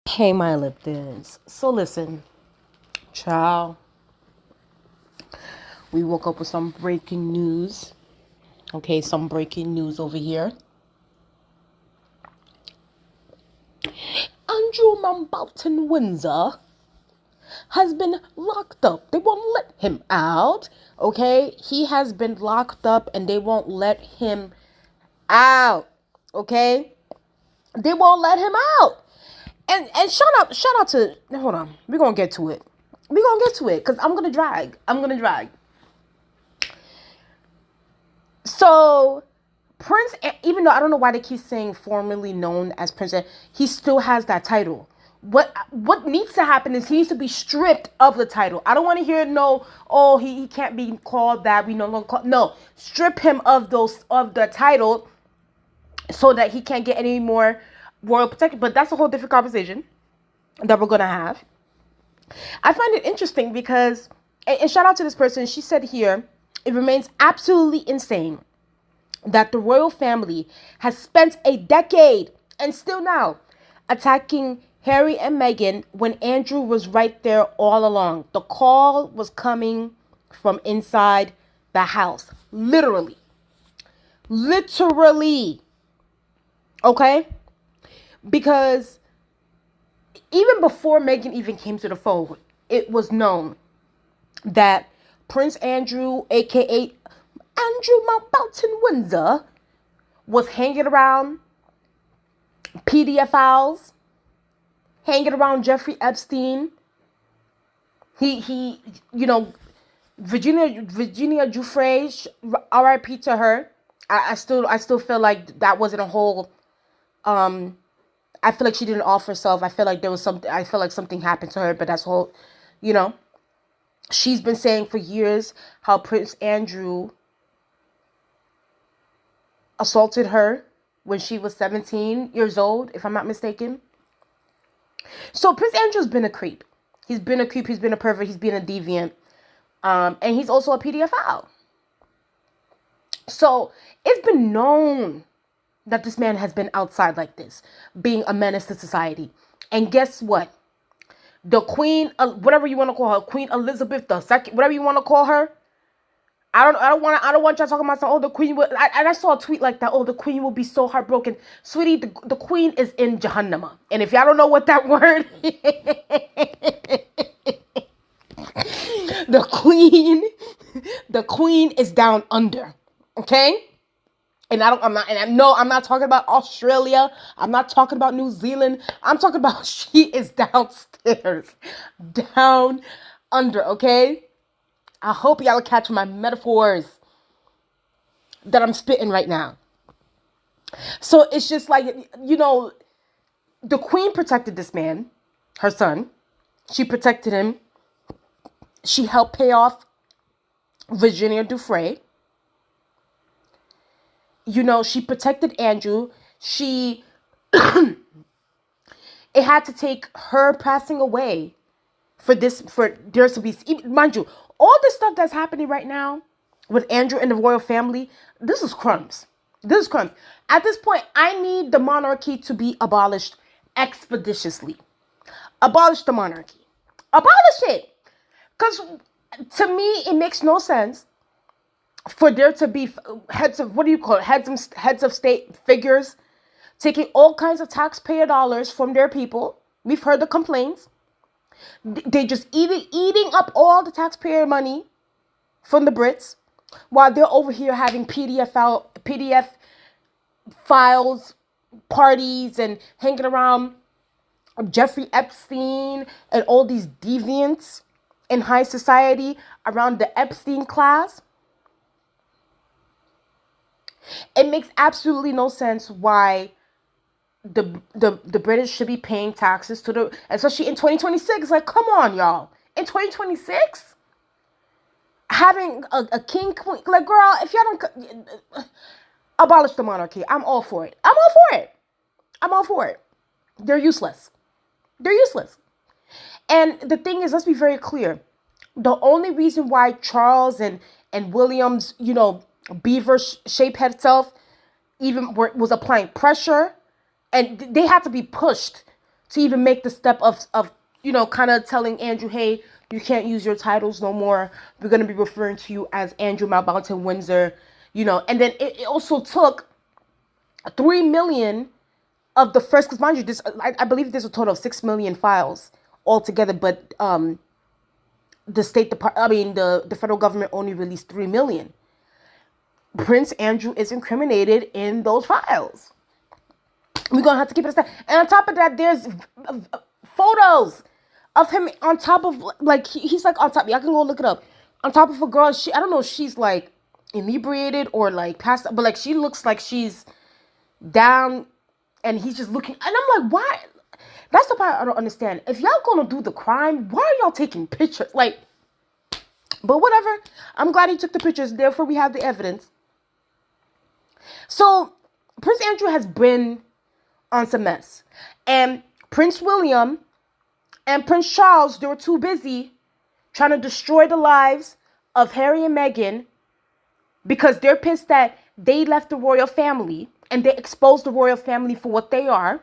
Hey, my Liptons. So listen, child, we woke up with some breaking news. Okay, some breaking news over here. Andrew Mountbatten Windsor has been locked up. They won't let him out. Okay, he has been locked up and they won't let him out. Okay, they won't let him out. And shout out to hold on. We're gonna get to it. We're gonna get to it because I'm gonna drag. So Prince, even though I don't know why they keep saying formerly known as Prince, he still has that title. What needs to happen is he needs to be stripped of the title. I don't want to hear no, oh, he can't be called that. We no longer call, no, strip him of the title so that he can't get any more royal protection. But that's a whole different conversation that we're gonna have. I find it interesting because, and shout out to this person, she said here, it remains absolutely insane that the royal family has spent a decade and still now attacking Harry and Meghan when Andrew was right there all along. The call was coming from inside the house. Literally. Literally. Okay? Because even before Meghan even came to the fold, it was known that Prince Andrew, aka Andrew Mountbatten Windsor, was hanging around pedophiles, hanging around Jeffrey Epstein. He, Virginia Giuffre, R.I.P. to her. I still feel like that wasn't a whole. I feel like she didn't off herself. I feel like there was something. I feel like something happened to her, but that's whole. You know, she's been saying for years how Prince Andrew assaulted her when she was 17 years old, if I'm not mistaken. So Prince Andrew's been a creep. He's been a creep. He's been a pervert. He's been a deviant. And he's also a pedophile. So it's been known that this man has been outside like this, being a menace to society. And guess what? The Queen, whatever you want to call her, Queen Elizabeth II, whatever you want to call her. I don't want y'all talking about some. Oh, the Queen will. I saw a tweet like that. Oh, the Queen will be so heartbroken, sweetie. The Queen is in Jahannama, and if y'all don't know what that word, the Queen, the Queen is down under. Okay. And I'm not talking about Australia. I'm not talking about New Zealand. I'm talking about she is downstairs, down under, okay? I hope y'all catch my metaphors that I'm spitting right now. So it's just like, the Queen protected this man, her son. She protected him. She helped pay off Virginia Giuffre. She protected Andrew. It had to take her passing away for there to be, mind you, all this stuff that's happening right now with Andrew and the royal family, this is crumbs. This is crumbs. At this point, I need the monarchy to be abolished expeditiously. Abolish the monarchy. Abolish it. Because to me, it makes no sense for there to be heads of, what do you call it? Heads of state figures taking all kinds of taxpayer dollars from their people. We've heard the complaints. They just eating up all the taxpayer money from the Brits while they're over here having PDF files, parties, and hanging around Jeffrey Epstein and all these deviants in high society around the Epstein class. It makes absolutely no sense why the British should be paying taxes to the, especially in 2026. Like, come on, y'all. In 2026, having a king, queen, like, girl, if y'all don't abolish the monarchy, I'm all for it. I'm all for it. They're useless. They're useless. And the thing is, let's be very clear. The only reason why Charles and William's, beaver shape head self even was applying pressure, and they had to be pushed to even make the step of kind of telling Andrew, hey, you can't use your titles no more. We're going to be referring to you as Andrew Mountbatten Windsor, and then it also took 3 million of the first, because mind you, this I believe there's a total of 6 million files altogether, but the the federal government only released 3 million. Prince Andrew is incriminated in those files. We're gonna have to keep it a step. And on top of that, there's photos of him on top of, like, he's like on top. Y'all can go look it up. On top of a girl. I don't know if she's like inebriated or like passed, but like she looks like she's down, and he's just looking. And I'm like, why? That's the part I don't understand. If y'all gonna do the crime, why are y'all taking pictures? Like, but whatever. I'm glad he took the pictures. Therefore, we have the evidence. So Prince Andrew has been on some mess, and Prince William and Prince Charles, they were too busy trying to destroy the lives of Harry and Meghan because they're pissed that they left the royal family and they exposed the royal family for what they are,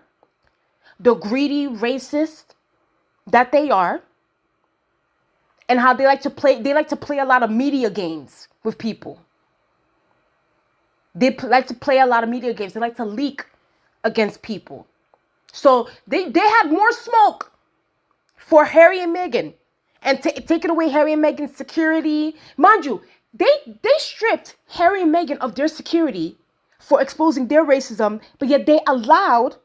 the greedy racist that they are, and how they like to play a lot of media games with people. They like to play a lot of media games. They like to leak against people. So they had more smoke for Harry and Meghan and taking away Harry and Meghan's security. Mind you, they stripped Harry and Meghan of their security for exposing their racism, but yet they allowed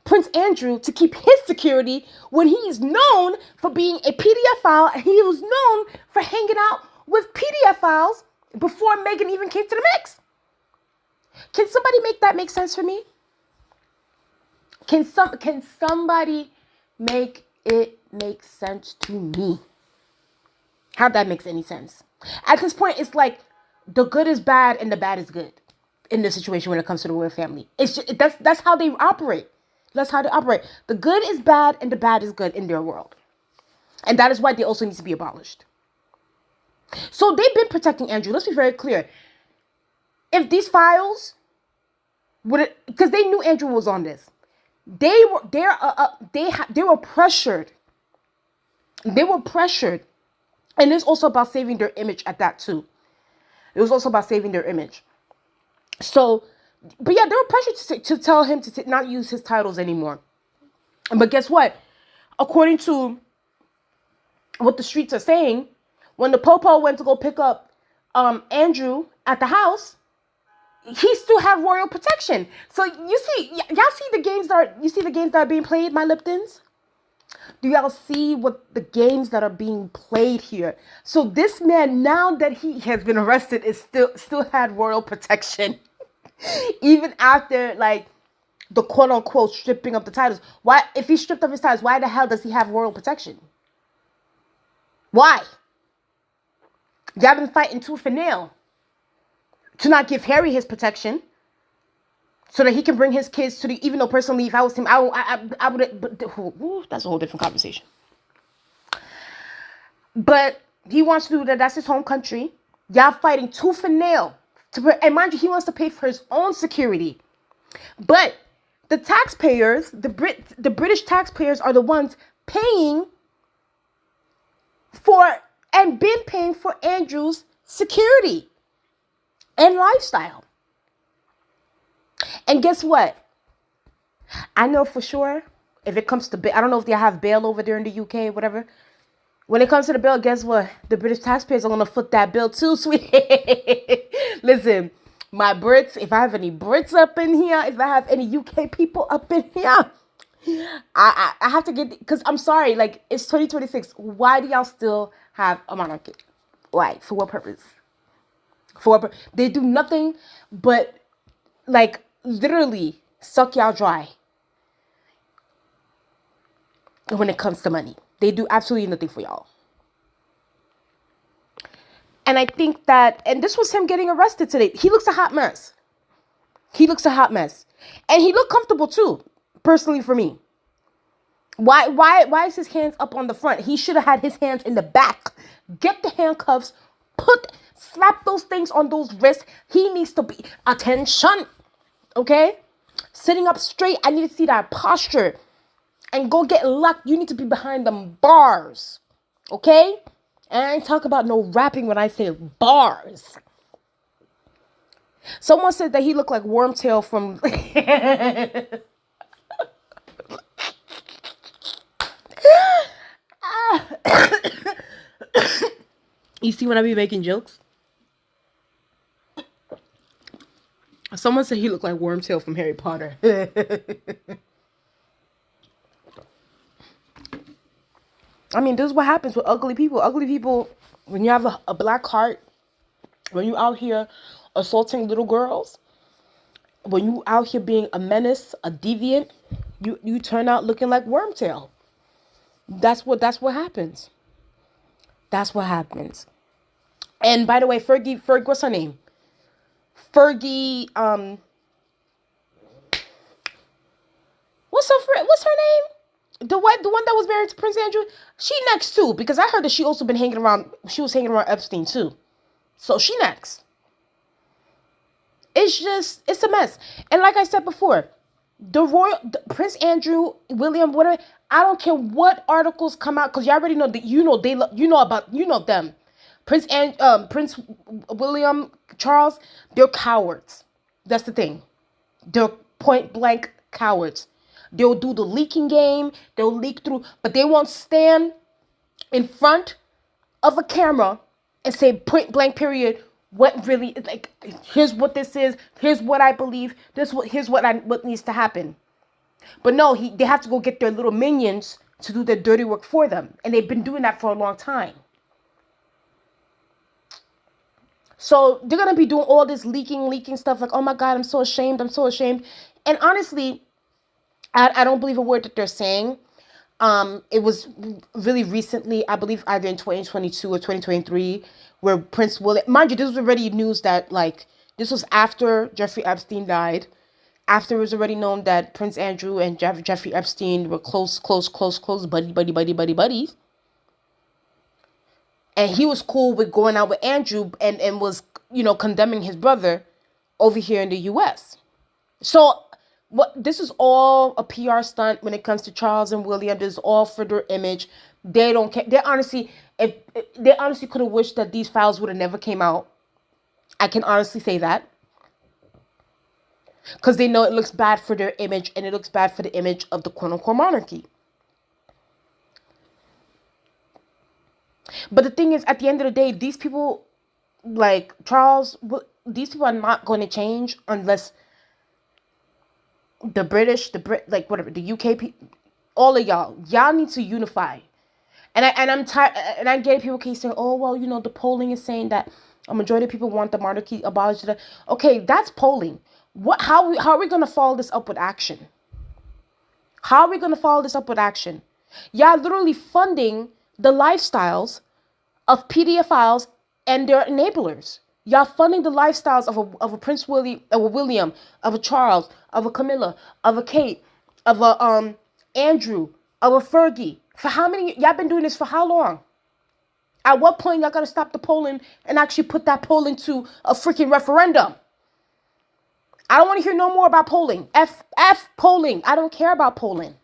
Prince Andrew to keep his security when he is known for being a pedophile, and he was known for hanging out with pedophiles before Meghan even came to the mix. Can somebody make that make sense for me? Can somebody make it make sense to me? How that makes any sense? At this point, it's like the good is bad and the bad is good in this situation when it comes to the royal family. It's just, that's how they operate. That's how they operate. The good is bad and the bad is good in their world. And that is why they also need to be abolished. So they've been protecting Andrew. Let's be very clear. If these files because they knew Andrew was on this, they were pressured. They were pressured, and it's also about saving their image at that too. It was also about saving their image. So, but yeah, they were pressured to tell him to not use his titles anymore. But guess what? According to what the streets are saying, when the Popo went to go pick up Andrew at the house, he still have royal protection. So you see, y'all see the games that are being played, my Liptons? Do y'all see what the games that are being played here? So this man, now that he has been arrested, is still had royal protection. Even after, like, the quote-unquote stripping of the titles. Why, if he stripped of his titles, why the hell does he have royal protection? Why? Y'all been fighting tooth and nail to not give Harry his protection so that he can bring his kids to the, even though personally, if I was him, I would, but that's a whole different conversation. But he wants to do that. That's his home country. Y'all fighting tooth and nail. And mind you, he wants to pay for his own security. But the taxpayers, the British taxpayers are the ones paying for and been paying for Andrew's security and lifestyle. And guess what? I know for sure if it comes to bail, I don't know if they have bail over there in the UK or whatever. When it comes to the bill, guess what? The British taxpayers are going to foot that bill too, sweet. Listen, my Brits, if I have any Brits up in here, if I have any UK people up in here, I have to get, because I'm sorry, like, it's 2026. Why do y'all still have a monarchy? Why? For what purpose? They do nothing but, like, literally suck y'all dry when it comes to money. They do absolutely nothing for y'all. And I think that, and this was him getting arrested today. He looks a hot mess. And he looked comfortable too, personally for me. Why is his hands up on the front? He should have had his hands in the back. Get the handcuffs, slap those things on those wrists. He needs to be, attention, okay? Sitting up straight, I need to see that posture. and go get locked. You need to be behind them bars. Okay? And I ain't talking about no rapping when I say bars. Someone said that he looked like Wormtail from... You see when I be making jokes? Someone said he looked like Wormtail from Harry Potter. I mean, this is what happens with ugly people. Ugly people, when you have a black heart, when you out here assaulting little girls, when you out here being a menace, a deviant, you turn out looking like Wormtail. That's what happens. That's what happens. And by the way, Fergie, what's her name? Fergie, what's her name? The one that was married to Prince Andrew. She next too, because I heard that she also been hanging around. She was hanging around Epstein too, so she next. It's a mess. And like I said before, the Prince Andrew, William, whatever. I don't care what articles come out, because you already know that you know them. Prince William, Charles, they're cowards. That's the thing. They're point blank cowards. They'll do the leaking game. They'll leak through, but they won't stand in front of a camera and say point blank period what really, like, here's what this is, here's what I believe, here's what needs to happen. But no, they have to go get their little minions to do their dirty work for them, and they've been doing that for a long time. So they're gonna be doing all this leaking stuff, like, oh my God, I'm so ashamed. And honestly, I don't believe a word that they're saying. It was really recently, I believe either in 2022 or 2023, where Prince William, mind you, this was already news that, like, this was after Jeffrey Epstein died. After it was already known that Prince Andrew and Jeffrey Epstein were close buddies. And he was cool with going out with Andrew and was, condemning his brother over here in the US. So this is all a PR stunt when it comes to Charles and William. This is all for their image. They don't care. They honestly could have wished that these files would have never came out. I can honestly say that. Because they know it looks bad for their image, and it looks bad for the image of the quote-unquote monarchy. But the thing is, at the end of the day, these people, like Charles, these people are not going to change unless the British, the UK people, all of y'all need to unify. And I'm tired, and I get people keep saying, oh, well, the polling is saying that a majority of people want the monarchy abolished. Okay, that's polling. How are we going to follow this up with action? How are we going to follow this up with action? Y'all literally funding the lifestyles of pedophiles and their enablers. Y'all funding the lifestyles of a Prince William, of a Charles, of a Camilla, of a Kate, of a Andrew, of a Fergie. For how many? Y'all been doing this for how long? At what point y'all gotta stop the polling and actually put that poll into a freaking referendum? I don't want to hear no more about polling. F polling. I don't care about polling.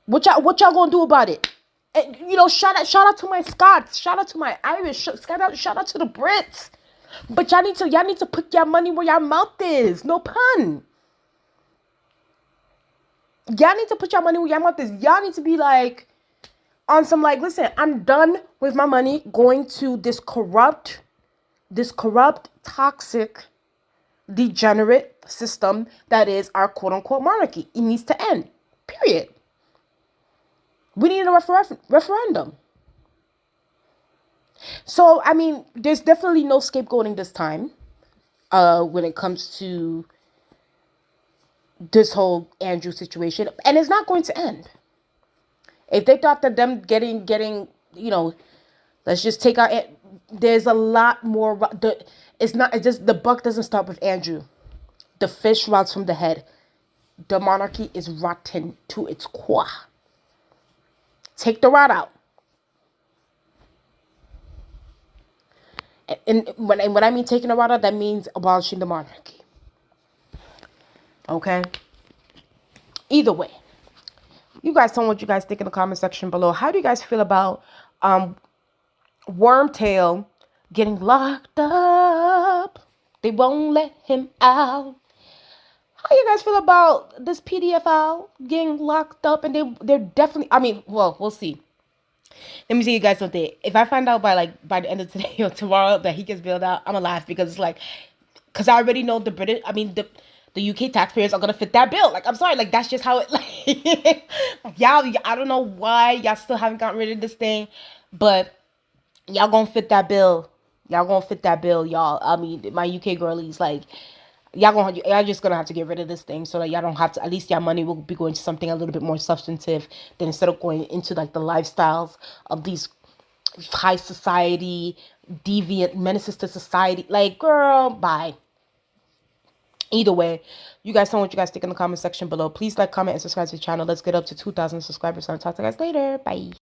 What y'all gonna do about it? And, shout out to my Scots, shout out to my Irish, shout out to the Brits. But y'all need to put your money where your mouth is. No pun. Y'all need to put your money where your mouth is. Y'all need to be like, on some, like, listen, I'm done with my money going to this corrupt, toxic, degenerate system that is our quote-unquote monarchy. It needs to end. Period. We need a referendum. So, I mean, there's definitely no scapegoating this time when it comes to this whole Andrew situation. And it's not going to end. If they thought that them getting, let's just take out, there's a lot more. The buck doesn't stop with Andrew. The fish rots from the head. The monarchy is rotten to its core. Take the rot out. And when I mean taking the rot out, that means abolishing the monarchy. Okay? Either way. You guys tell me what you guys think in the comment section below. How do you guys feel about Wormtail getting locked up? They won't let him out. How you guys feel about this PDFL getting locked up? And they're definitely, I mean, well, we'll see. Let me see you guys something. If I find out by the end of today or tomorrow that he gets bailed out, I'm gonna laugh because it's like, because I already know the UK taxpayers are gonna fit that bill. Like, I'm sorry, like that's just how it. Like, y'all, I don't know why y'all still haven't gotten rid of this thing, but y'all gonna fit that bill. Y'all gonna fit that bill, y'all. I mean, my UK girlies, like, y'all just gonna have to get rid of this thing so that y'all don't have to. At least y'all money will be going to something a little bit more substantive than instead of going into like the lifestyles of these high society deviant menaces to society. Like, girl, bye. Either way, you guys know what you guys think in the comment section below. Please like, comment, and subscribe to the channel. Let's get up to 2,000 subscribers. I'll talk to you guys later. Bye.